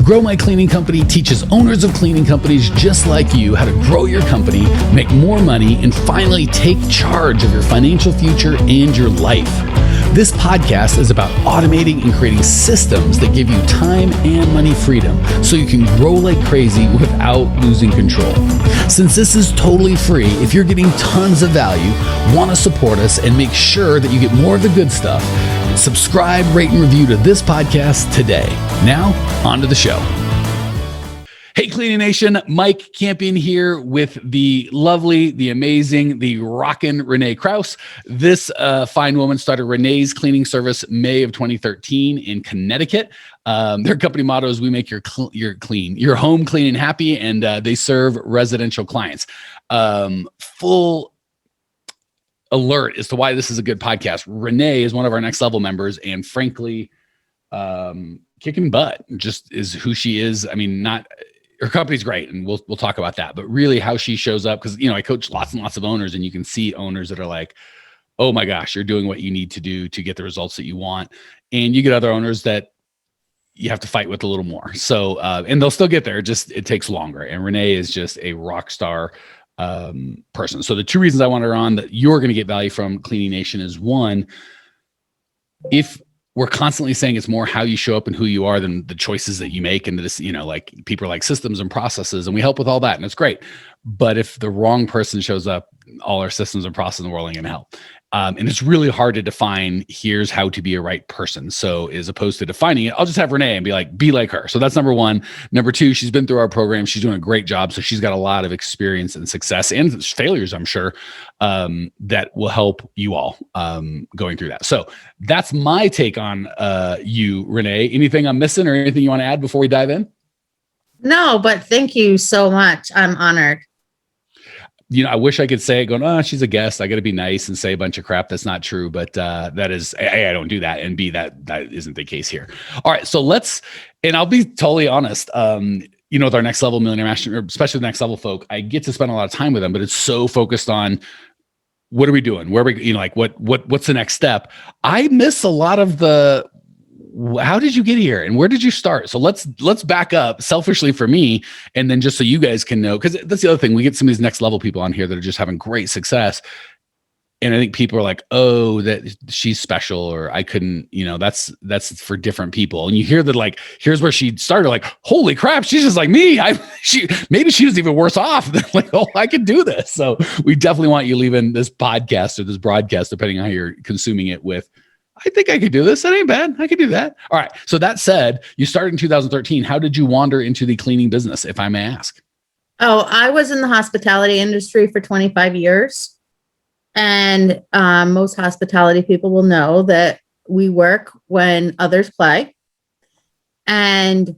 Grow My Cleaning Company teaches owners of cleaning companies just like you how to grow your company, make more money, and finally take charge of your financial future and your life. This podcast is about automating and creating systems that give you time and money freedom so you can grow like crazy without losing control. Since this is totally free, if you're getting tons of value, want to support us and make sure that you get more of the good stuff, subscribe, rate, and review to this podcast today. Now, on to the show. Hey, Cleaning Nation, Mike Campion here with the lovely, the amazing, the rockin' Renee Kraus. This fine woman started Renee's Cleaning Service May of 2013 in Connecticut. Their company motto is "We make your home clean and happy," and they serve residential clients. Full alert as to why this is a good podcast. Renee is one of our next level members, and frankly, kicking butt. Just is who she is. I mean, not. Her company's great, and we'll talk about that. But really, how she shows up, because I coach lots and lots of owners, and you can see owners that are like, "Oh my gosh, you're doing what you need to do to get the results that you want," and you get other owners that you have to fight with a little more. So, and they'll still get there. Just it takes longer. And Renee is just a rock star person. So the two reasons I want her on that you're going to get value from, Cleaning Nation, is one, if we're constantly saying it's more how you show up and who you are than the choices that you make. And this, like people are like systems and processes, and we help with all that. And it's great. But if the wrong person shows up, all our systems and processes in the world ain't going to help. And it's really hard to define, here's how to be a right person. So as opposed to defining it, I'll just have Renee and be like her. So that's number one. Number two, she's been through our program. She's doing a great job. So she's got a lot of experience and success and failures, I'm sure, that will help you all going through that. So that's my take on you, Renee. Anything I'm missing or anything you want to add before we dive in? No, but thank you so much. I'm honored. I wish I could say it going, "Oh, she's a guest. I got to be nice and say a bunch of crap that's not true." But that is, A, I don't do that. And B, that isn't the case here. All right. So and I'll be totally honest. With our next level millionaire master, especially the next level folk, I get to spend a lot of time with them, but it's so focused on what are we doing? Where are we, what's the next step? I miss a lot of the, how did you get here and where did you start? So let's back up selfishly for me. And then just so you guys can know, because that's the other thing, we get some of these next level people on here that are just having great success. And I think people are like, "Oh, that she's special," or "I couldn't," that's for different people. And you hear that, like, here's where she started, like, holy crap, she's just like me. Maybe she was even worse off than like, "Oh, I could do this." So we definitely want you leaving this podcast or this broadcast, depending on how you're consuming it, with, "I think I could do this. That ain't bad. I could do that." All right. So that said, you started in 2013. How did you wander into the cleaning business, if I may ask? Oh, I was in the hospitality industry for 25 years. And most hospitality people will know that we work when others play. And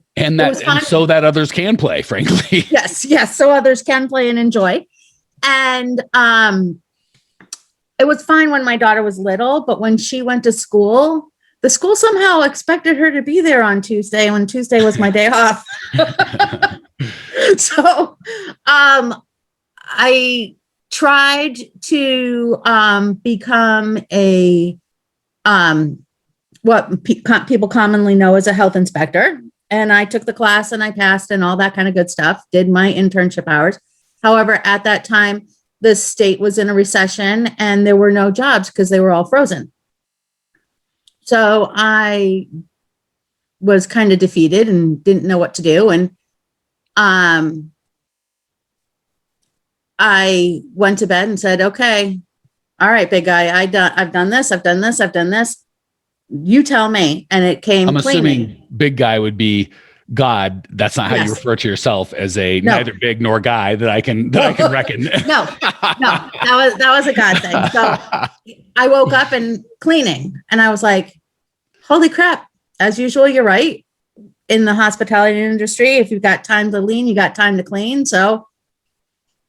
so that others can play, frankly. Yes. So others can play and enjoy. And it was fine when my daughter was little, but when she went to school, the school somehow expected her to be there on Tuesday when Tuesday was my day off. So I tried to become a what people commonly know as a health inspector. And I took the class and I passed and all that kind of good stuff, did my internship hours. However, at that time, the state was in a recession and there were no jobs because they were all frozen. So I was kind of defeated and didn't know what to do. And I went to bed and said, "Okay, all right, big guy, I've done this. You tell me." And it came. I'm cleaning. Assuming big guy would be God. That's not how you refer to yourself, as neither big nor guy that I can reckon. No, that was a God thing. So I woke up and cleaning, and I was like, "Holy crap!" As usual, you're right. In the hospitality industry, if you've got time to lean, you got time to clean. So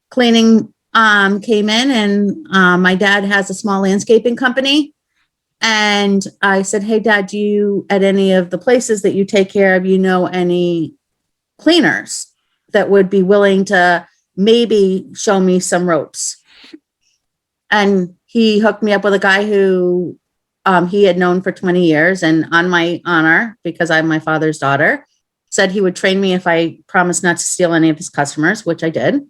cleaning came in, and my dad has a small landscaping company. And I said, "Hey, Dad, do you, at any of the places that you take care of, any cleaners that would be willing to maybe show me some ropes?" And he hooked me up with a guy who he had known for 20 years. And on my honor, because I'm my father's daughter, said he would train me if I promised not to steal any of his customers, which I did.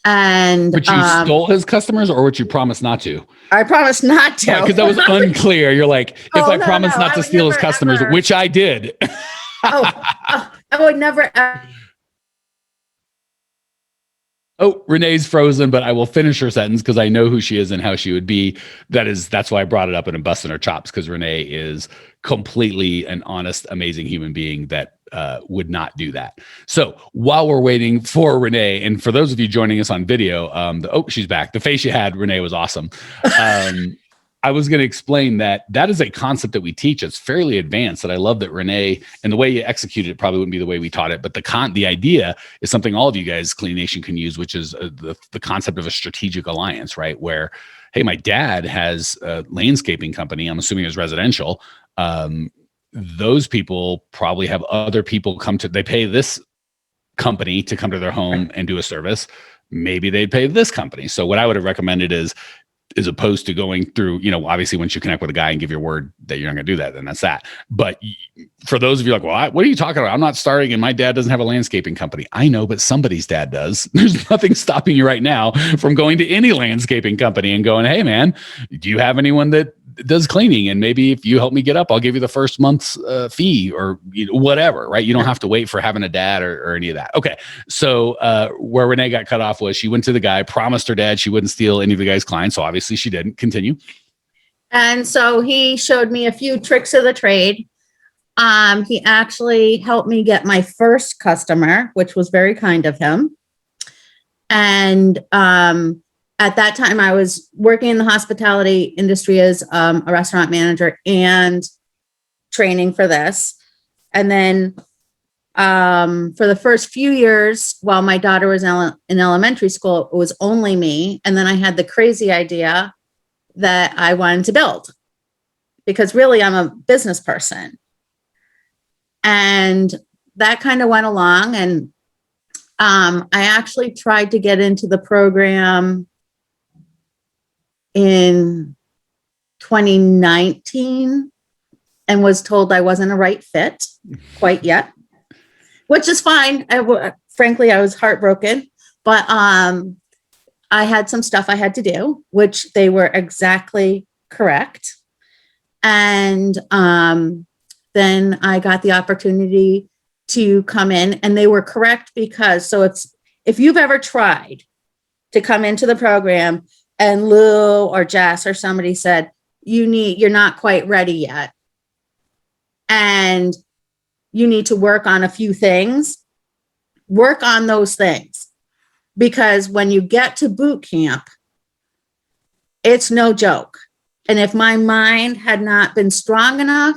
And but you stole his customers, or what you promised not to? I promised not to. Because that was unclear. You're like, if I promise not to steal his customers, which I did. I would never. Oh, Renee's frozen, but I will finish her sentence because I know who she is and how she would be. That's why I brought it up and I'm busting her chops, because Renee is completely an honest, amazing human being that would not do that. So while we're waiting for Renee, and for those of you joining us on video, she's back. The face you had, Renee, was awesome. I was going to explain that is a concept that we teach. It's fairly advanced, that I love that Renee, and the way you executed it probably wouldn't be the way we taught it, but the idea is something all of you guys, Clean Nation, can use, which is the concept of a strategic alliance, right? Where, hey, my dad has a landscaping company. I'm assuming it's residential. Those people probably have other people they pay this company to come to their home and do a service. Maybe they'd pay this company. So what I would have recommended is as opposed to going through, obviously once you connect with a guy and give your word that you're not going to do that, then that's that. But for those of you like, well, what are you talking about? I'm not starting and my dad doesn't have a landscaping company. I know, but somebody's dad does. There's nothing stopping you right now from going to any landscaping company and going, hey man, do you have anyone that does cleaning? And maybe if you help me get up, I'll give you the first month's fee or whatever, right? You don't have to wait for having a dad or any of that. Okay. So where Renee got cut off was she went to the guy, promised her dad she wouldn't steal any of the guy's clients. So obviously she didn't. Continue. And so he showed me a few tricks of the trade. He actually helped me get my first customer, which was very kind of him. And at that time, I was working in the hospitality industry as a restaurant manager and training for this. And then for the first few years, while my daughter was in elementary school, it was only me. And then I had the crazy idea that I wanted to build, because really I'm a business person. And that kind of went along. And I actually tried to get into the program in 2019 and was told I wasn't a right fit quite yet, which is fine. Frankly, I was heartbroken, but I had some stuff I had to do, which they were exactly correct. And then I got the opportunity to come in, and they were correct because, if you've ever tried to come into the program and Lou or Jess or somebody said, you're not quite ready yet, and you need to work on a few things, work on those things. Because when you get to boot camp, it's no joke. And if my mind had not been strong enough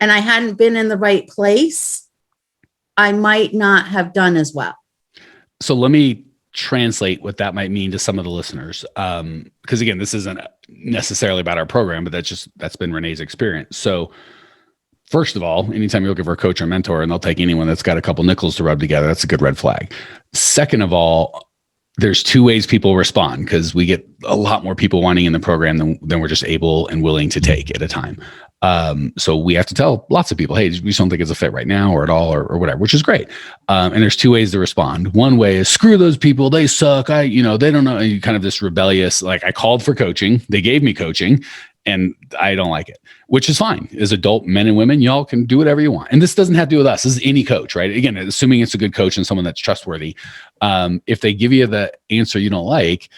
and I hadn't been in the right place, I might not have done as well. So let me translate what that might mean to some of the listeners. Because again, this isn't necessarily about our program, but that's been Renee's experience. So first of all, anytime you're looking for a coach or mentor and they'll take anyone that's got a couple nickels to rub together, that's a good red flag. Second of all, there's two ways people respond, because we get a lot more people wanting in the program than we're just able and willing to take at a time. So we have to tell lots of people, hey, we just don't think it's a fit right now or at all or whatever, which is great. And there's two ways to respond. One way is screw those people. They suck. They don't know. And kind of this rebellious, like I called for coaching. They gave me coaching and I don't like it, which is fine. As adult men and women, y'all can do whatever you want. And this doesn't have to do with us. This is any coach, right? Again, assuming it's a good coach and someone that's trustworthy. If they give you the answer you don't like,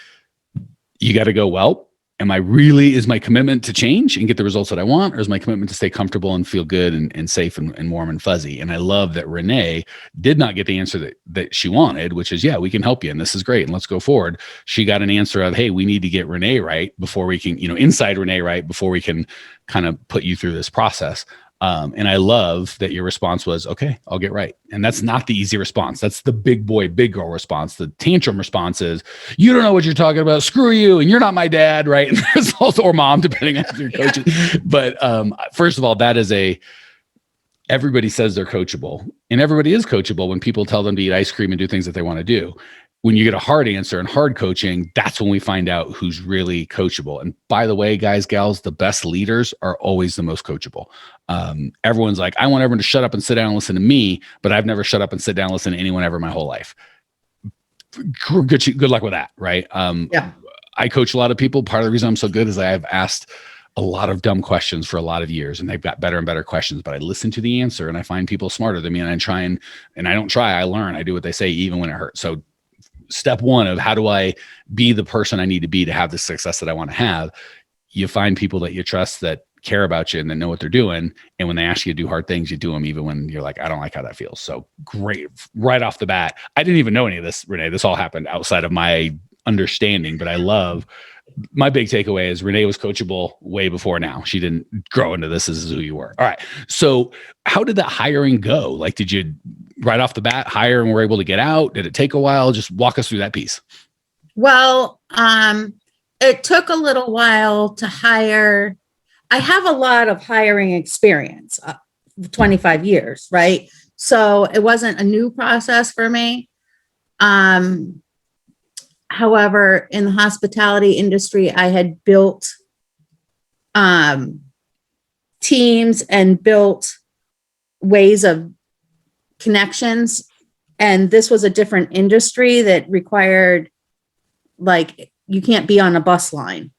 you got to go, well, is my commitment to change and get the results that I want? Or is my commitment to stay comfortable and feel good and safe and warm and fuzzy? And I love that Renee did not get the answer that she wanted, which is, yeah, we can help you. And this is great. And let's go forward. She got an answer of, hey, we need to get Renee right before we can, inside Renee right before we can kind of put you through this process. And I love that your response was, okay, I'll get right. And that's not the easy response. That's the big boy, big girl response. The tantrum response is, you don't know what you're talking about. Screw you. And you're not my dad. Right. And there's also, or mom, depending on if you're coaching. But first of all, that is everybody says they're coachable, and everybody is coachable when people tell them to eat ice cream and do things that they want to do. when you get a hard answer and hard coaching, that's when we find out who's really coachable. And by the way, guys, gals, the best leaders are always the most coachable. Everyone's like, I want everyone to shut up and sit down and listen to me, but I've never shut up and sit down and listen to anyone ever my whole life. Good luck with that, right? Yeah. I coach a lot of people. Part of the reason I'm so good is I have asked a lot of dumb questions for a lot of years, and they've got better and better questions, but I listen to the answer and I find people smarter than me, and I don't try, I learn, I do what they say, even when it hurts. So step one of how do I be the person I need to be to have the success that I want to have? You find people that you trust, that care about you and that know what they're doing. And when they ask you to do hard things, you do them, even when you're like, I don't like how that feels. So great. Right off the bat, I didn't even know any of this, Renee. This all happened outside of my understanding, but I love, my big takeaway is Renee was coachable way before now. She didn't grow into this as who you were. All right. So how did that hiring go? Like, did you right off the bat hire and were able to get out? Did it take a while? Just walk us through that piece. Well, it took a little while to hire. I have a lot of hiring experience, 25 years, right? So it wasn't a new process for me. However, in the hospitality industry, I had built teams and built ways of connections. And this was a different industry that required, like, you can't be on a bus line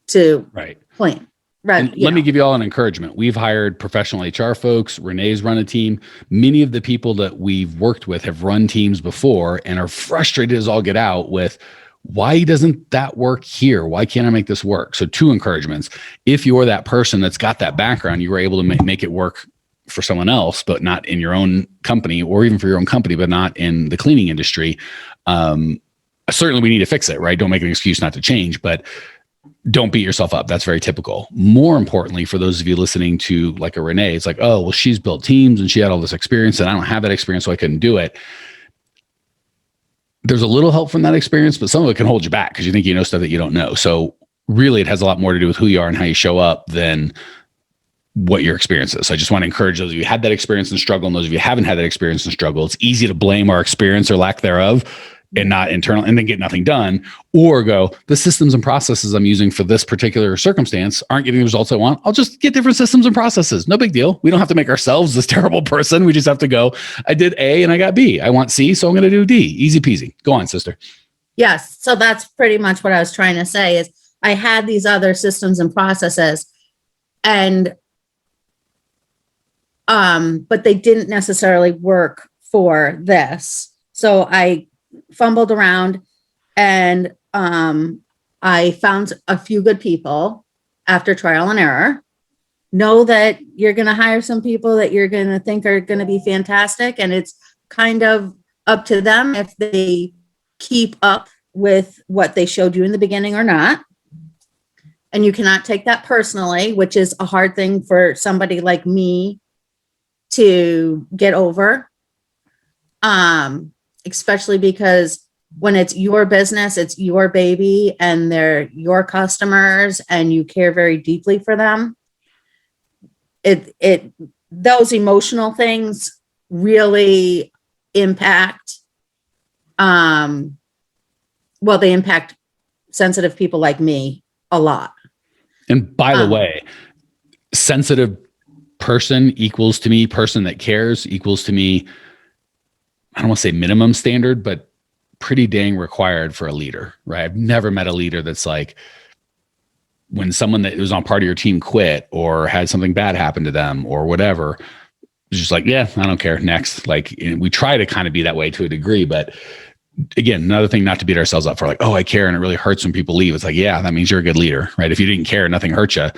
to clean. Right. Let me give you all an encouragement. We've hired professional HR folks. Renee's run a team. Many of the people that we've worked with have run teams before and are frustrated as all get out with, why doesn't that work here? Why can't I make this work? So 2 encouragements. If you're that person that's got that background, you were able to make it work for someone else, but not in your own company, or even for your own company, but not in the cleaning industry. Certainly we need to fix it, right? Don't make an excuse not to change, but don't beat yourself up. That's very typical. More importantly, for those of you listening to like a Renee, it's like, oh, well, she's built teams and she had all this experience and I don't have that experience, so I couldn't do it. There's a little help from that experience, but some of it can hold you back because you think you know stuff that you don't know. So really it has a lot more to do with who you are and how you show up than what your experience is. So I just want to encourage those of you who had that experience and struggle, and those of you who haven't had that experience and struggle. It's easy to blame our experience or lack thereof and not internal, and then get nothing done, or go, the systems and processes I'm using for this particular circumstance aren't getting the results I want. I'll just get different systems and processes. No big deal. We don't have to make ourselves this terrible person. We just have to go, I did A and I got B. I want C, so I'm going to do D. Easy peasy. Go on, sister. Yes. So that's pretty much what I was trying to say is I had these other systems and processes, and but they didn't necessarily work for this. So I fumbled around and I found a few good people after trial and error. Know that you're going to hire some people that you're going to think are going to be fantastic, and it's kind of up to them if they keep up with what they showed you in the beginning or not. And you cannot take that personally, which is a hard thing for somebody like me to get over. Especially because when it's your business, it's your baby and they're your customers and you care very deeply for them. Those emotional things really impact, they impact sensitive people like me a lot. And by the way, sensitive person equals to me, person that cares equals to me, I don't want to say minimum standard, but pretty dang required for a leader, right? I've never met a leader that's like, when someone that was on part of your team quit or had something bad happen to them or whatever, it's just like, yeah, I don't care. Next. Like, we try to kind of be that way to a degree, but again, another thing not to beat ourselves up for, like, oh, I care and it really hurts when people leave. It's like, yeah, that means you're a good leader, right? If you didn't care, nothing hurt you.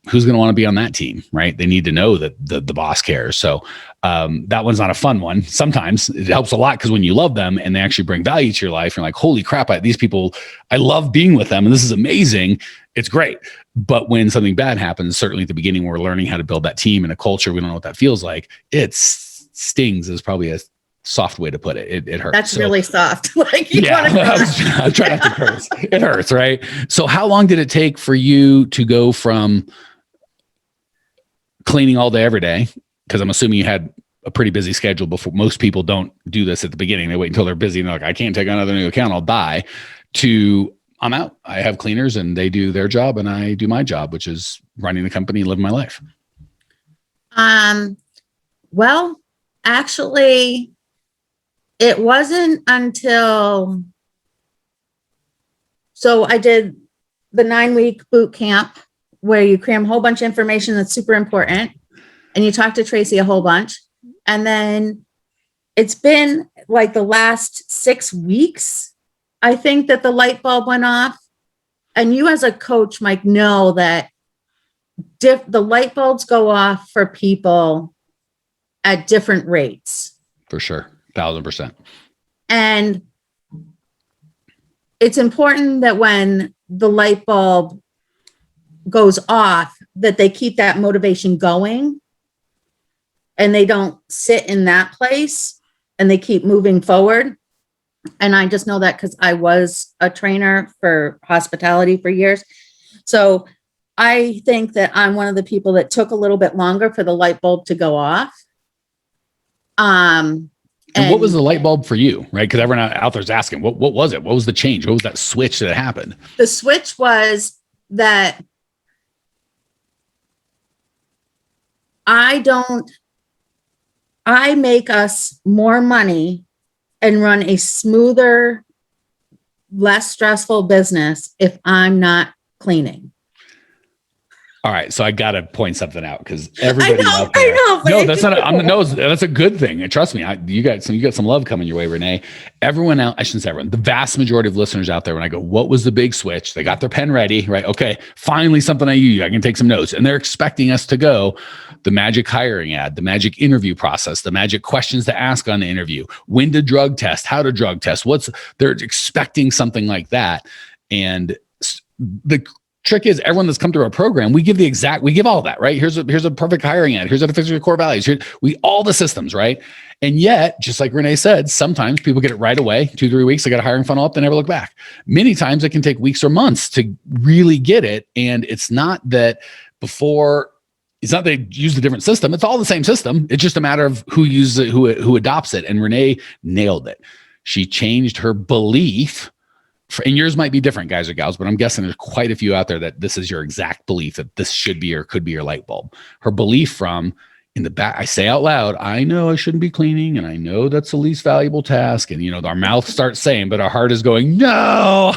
Who's going to want to be on that team, right? They need to know that the boss cares. So that one's not a fun one. Sometimes it helps a lot because when you love them and they actually bring value to your life, you're like, holy crap, these people, I love being with them and this is amazing. It's great. But when something bad happens, certainly at the beginning, when we're learning how to build that team and a culture, we don't know what that feels like. It stings is probably a soft way to put it. It hurts. That's really soft. Like, I try not to curse. It hurts, right? So how long did it take for you to go from cleaning all day, every day? Because I'm assuming you had a pretty busy schedule before. Most people don't do this at the beginning. They wait until they're busy and they're like, I can't take another new account, I'll die, to I'm out. I have cleaners and they do their job and I do my job, which is running the company and living my life. Well, actually, it wasn't until, so I did the 9-week boot camp where you cram a whole bunch of information that's super important and you talk to Tracy a whole bunch. And then it's been like the last 6 weeks, I think, that the light bulb went off. And you as a coach, Mike, know that the light bulbs go off for people at different rates. For sure. 1,000%. And it's important that when the light bulb goes off, that they keep that motivation going and they don't sit in that place and they keep moving forward. And I just know that because I was a trainer for hospitality for years. So I think that I'm one of the people that took a little bit longer for the light bulb to go off. And what was the light bulb for you, right? Because everyone out there's asking, what was it? What was the change? What was that switch that happened? The switch was that I make us more money and run a smoother, less stressful business if I'm not cleaning. All right, so I got to point something out because everybody out there. I know. No, that's not. No, that's a good thing. And trust me, you got some love coming your way, Renee. Everyone out, I shouldn't say everyone. The vast majority of listeners out there, when I go, "What was the big switch?" They got their pen ready, right? Okay, finally something I use. I can take some notes, and they're expecting us to go the magic hiring ad, the magic interview process, the magic questions to ask on the interview, when to drug test, how to drug test. They're expecting something like that, and the trick is everyone that's come through our program, we give all that, right? Here's a perfect hiring ad. Here's how to fix your core values. All the systems, right? And yet, just like Renee said, sometimes people get it right away, 2-3 weeks, they got a hiring funnel up, they never look back. Many times it can take weeks or months to really get it. And it's not that they use a different system. It's all the same system. It's just a matter of who uses it, who adopts it. And Renee nailed it. She changed her belief. And yours might be different, guys or gals, but I'm guessing there's quite a few out there that this is your exact belief that this should be or could be your light bulb. Her belief from in the back, I say out loud, I know I shouldn't be cleaning and I know that's the least valuable task. And, our mouth starts saying, but our heart is going, no,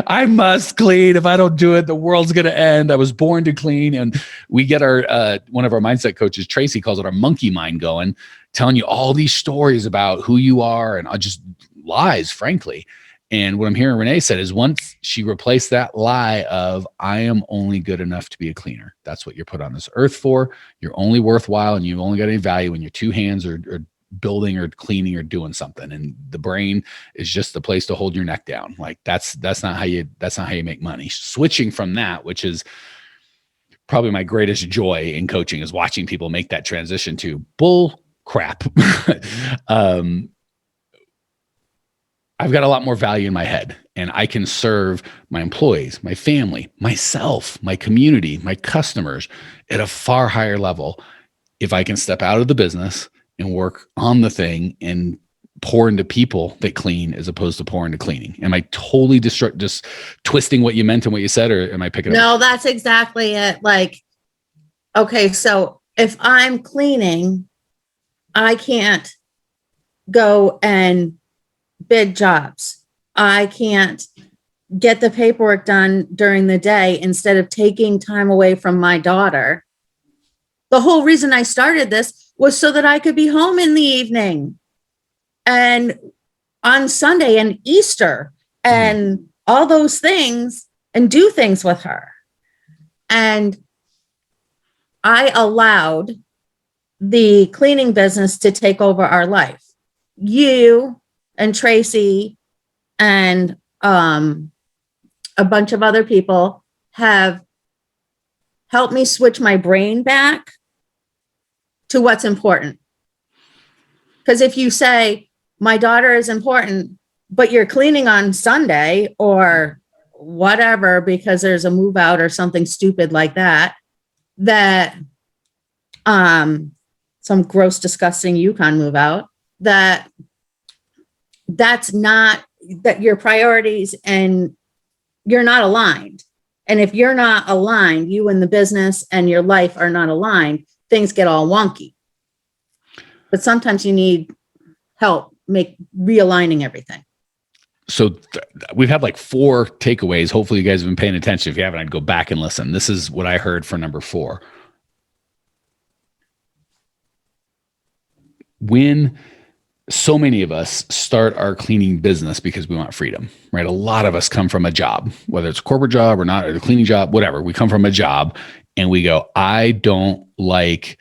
I must clean. If I don't do it, the world's going to end. I was born to clean. And we get one of our mindset coaches, Tracy, calls it our monkey mind going, telling you all these stories about who you are and just lies, frankly. And what I'm hearing Renee said is once she replaced that lie of I am only good enough to be a cleaner. That's what you're put on this earth for. You're only worthwhile and you've only got any value when your two hands are building or cleaning or doing something. And the brain is just the place to hold your neck down. Like that's not how you make money. Switching from that, which is probably my greatest joy in coaching, is watching people make that transition to bull crap. I've got a lot more value in my head and I can serve my employees, my family, myself, my community, my customers at a far higher level if I can step out of the business and work on the thing and pour into people that clean as opposed to pour into cleaning. Am I totally just twisting what you meant and what you said, or am I picking up? No, that's exactly it. Like, okay, so if I'm cleaning, I can't go and bid jobs. I can't get the paperwork done during the day instead of taking time away from my daughter. The whole reason I started this was so that I could be home in the evening and on Sunday and Easter and all those things and do things with her. And I allowed the cleaning business to take over our life. You and Tracy and a bunch of other people have helped me switch my brain back to what's important. Because if you say, my daughter is important, but you're cleaning on Sunday or whatever, because there's a move out or something stupid like that, it's some gross, disgusting Yukon move out, that's not that your priorities and you're not aligned. And if you're not aligned, you and the business and your life are not aligned, things get all wonky. But sometimes you need help realigning everything. So we've had like 4 takeaways. Hopefully you guys have been paying attention. If you haven't, I'd go back and listen. This is what I heard for number 4. When so many of us start our cleaning business because we want freedom, right? A lot of us come from a job, whether it's a corporate job or not, or a cleaning job, whatever. We come from a job and we go, I don't like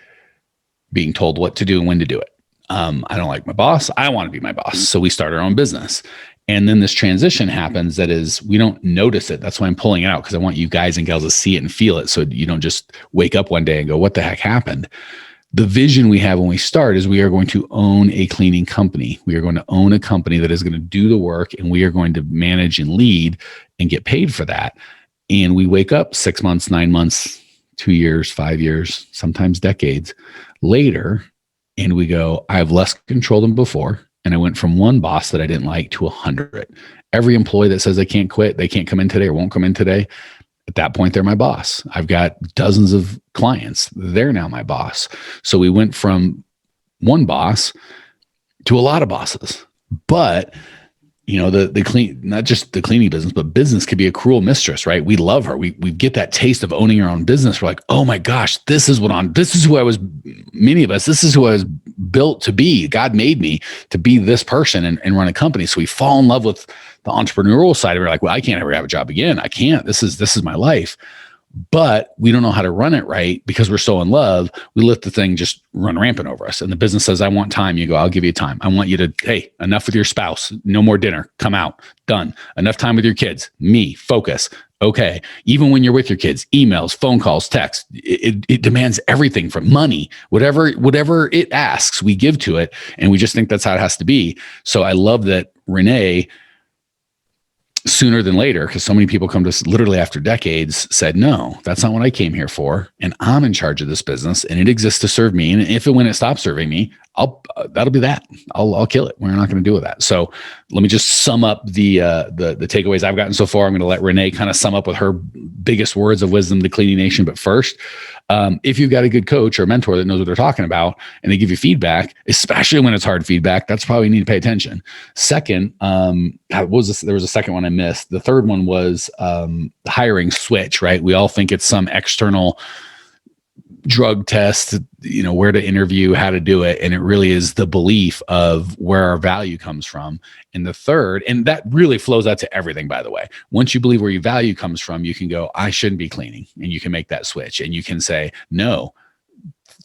being told what to do and when to do it. I don't like my boss. I want to be my boss. So we start our own business. And then this transition happens that is, we don't notice it. That's why I'm pulling it out, because I want you guys and gals to see it and feel it. So you don't just wake up one day and go, what the heck happened? The vision we have when we start is we are going to own a cleaning company. We are going to own a company that is going to do the work, and we are going to manage and lead and get paid for that. And we wake up 6 months, 9 months, 2 years, 5 years, sometimes decades later, and we go, I have less control than before. And I went from one boss that I didn't like to 100. Every employee that says they can't quit, they can't come in today or won't come in today, at that point, they're my boss. I've got dozens of clients. They're now my boss. So we went from one boss to a lot of bosses. But you know, the clean, not just the cleaning business, but business could be a cruel mistress, right? We love her. We get that taste of owning our own business. We're like, oh my gosh, this is who I was, many of us, this is who I was built to be. God made me to be this person and run a company. So we fall in love with the entrepreneurial side of it. We're like, well, I can't ever have a job again. I can't, this is my life. But we don't know how to run it right because we're so in love. We let the thing just run rampant over us. And the business says, I want time. You go, I'll give you time. I want you to, hey, enough with your spouse. No more dinner. Come out. Done. Enough time with your kids. Me. Focus. Okay. Even when you're with your kids, emails, phone calls, text, it demands everything from money, whatever it asks, we give to it. And we just think that's how it has to be. So I love that Renee, sooner than later, because so many people come to us literally after decades, said, no, that's not what I came here for. And I'm in charge of this business and it exists to serve me. And if and when it stops serving me, that'll be that. I'll kill it. We're not going to deal with that. So let me just sum up the takeaways I've gotten so far. I'm going to let Renee kind of sum up with her biggest words of wisdom to Cleaning Nation. But first, if you've got a good coach or a mentor that knows what they're talking about and they give you feedback, especially when it's hard feedback, that's probably you need to pay attention. Second, what was this? There was a second one I missed. The third one was the hiring switch, right? We all think it's some external drug test, you know, where to interview, how to do it. And it really is the belief of where our value comes from. And the third, and that really flows out to everything, by the way. Once you believe where your value comes from, you can go, I shouldn't be cleaning. And you can make that switch and you can say, no,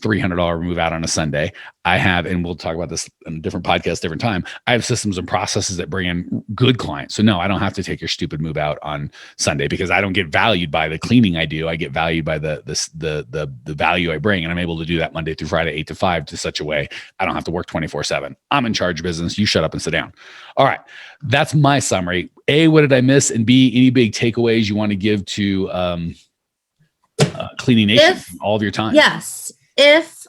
$300 move out on a Sunday. I have, and we'll talk about this in a different podcast, different time. I have systems and processes that bring in good clients. So no, I don't have to take your stupid move out on Sunday because I don't get valued by the cleaning I do. I get valued by the value I bring. And I'm able to do that Monday through Friday, 8 to 5 to such a way I don't have to work 24/7. I'm in charge of business. You shut up and sit down. All right. That's my summary. A, what did I miss? And B, any big takeaways you want to give to Cleaning Nation all of your time? Yes. If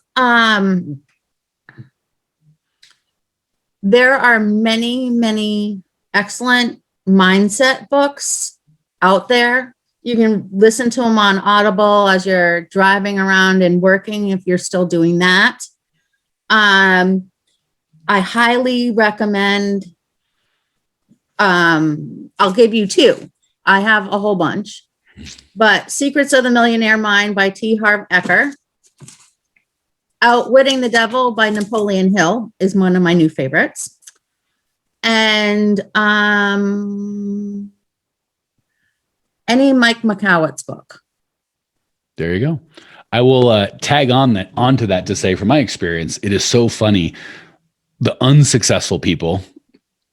there are many excellent mindset books out there, you can listen to them on Audible as you're driving around and working, if you're still doing that. I highly recommend, I'll give you 2. I have a whole bunch, but Secrets of the Millionaire Mind by T. Harv Eker. Outwitting the Devil by Napoleon Hill is one of my new favorites. And any Mike McCowett's book. There you go. I will tag onto that to say, from my experience, it is so funny. The unsuccessful people,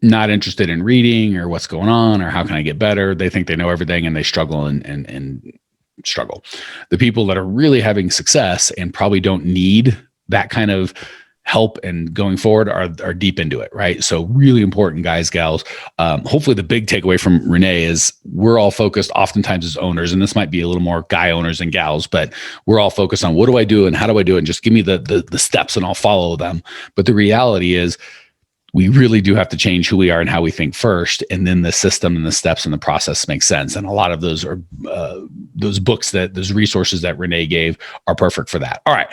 not interested in reading or what's going on or how can I get better, they think they know everything and they struggle and struggle. The people that are really having success and probably don't need that kind of help and going forward are deep into it, right? So really important, guys, gals. Hopefully the big takeaway from Renee is we're all focused oftentimes as owners, and this might be a little more guy owners and gals, but we're all focused on what do I do and how do I do it? And just give me the steps and I'll follow them. But the reality is we really do have to change who we are and how we think first. And then the system and the steps and the process make sense. And a lot of those are those books, those resources that Renee gave are perfect for that. All right.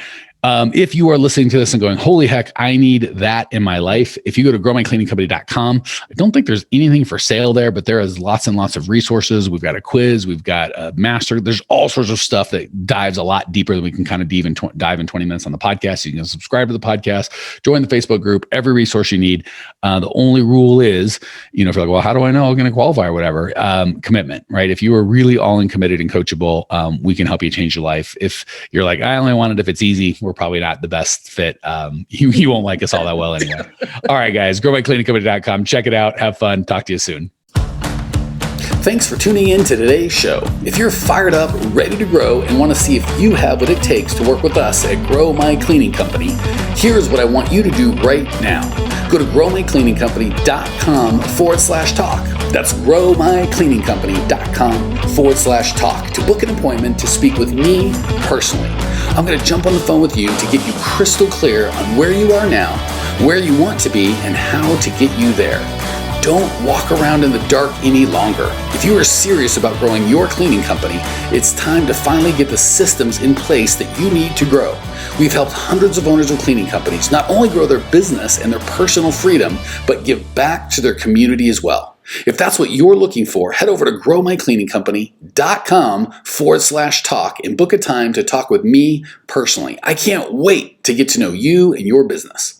If you are listening to this and going, holy heck, I need that in my life. If you go to growmycleaningcompany.com, I don't think there's anything for sale there, but there is lots and lots of resources. We've got a quiz. We've got a master. There's all sorts of stuff that dives a lot deeper than we can kind of dive in 20 minutes on the podcast. You can subscribe to the podcast, join the Facebook group, every resource you need. The only rule is, if you're like, well, how do I know I'm going to qualify or whatever? Commitment, right? If you are really all in committed and coachable, we can help you change your life. If you're like, I only want it if it's easy, we're probably not the best fit. You won't like us all that well anyway. All right, guys, growmycleaningcompany.com. Check it out. Have fun. Talk to you soon. Thanks for tuning in to today's show. If you're fired up, ready to grow, and want to see if you have what it takes to work with us at Grow My Cleaning Company, here's what I want you to do right now. Go to growmycleaningcompany.com/talk. That's growmycleaningcompany.com/talk to book an appointment to speak with me personally. I'm going to jump on the phone with you to get you crystal clear on where you are now, where you want to be, and how to get you there. Don't walk around in the dark any longer. If you are serious about growing your cleaning company, it's time to finally get the systems in place that you need to grow. We've helped hundreds of owners of cleaning companies not only grow their business and their personal freedom, but give back to their community as well. If that's what you're looking for, head over to growmycleaningcompany.com/talk and book a time to talk with me personally. I can't wait to get to know you and your business.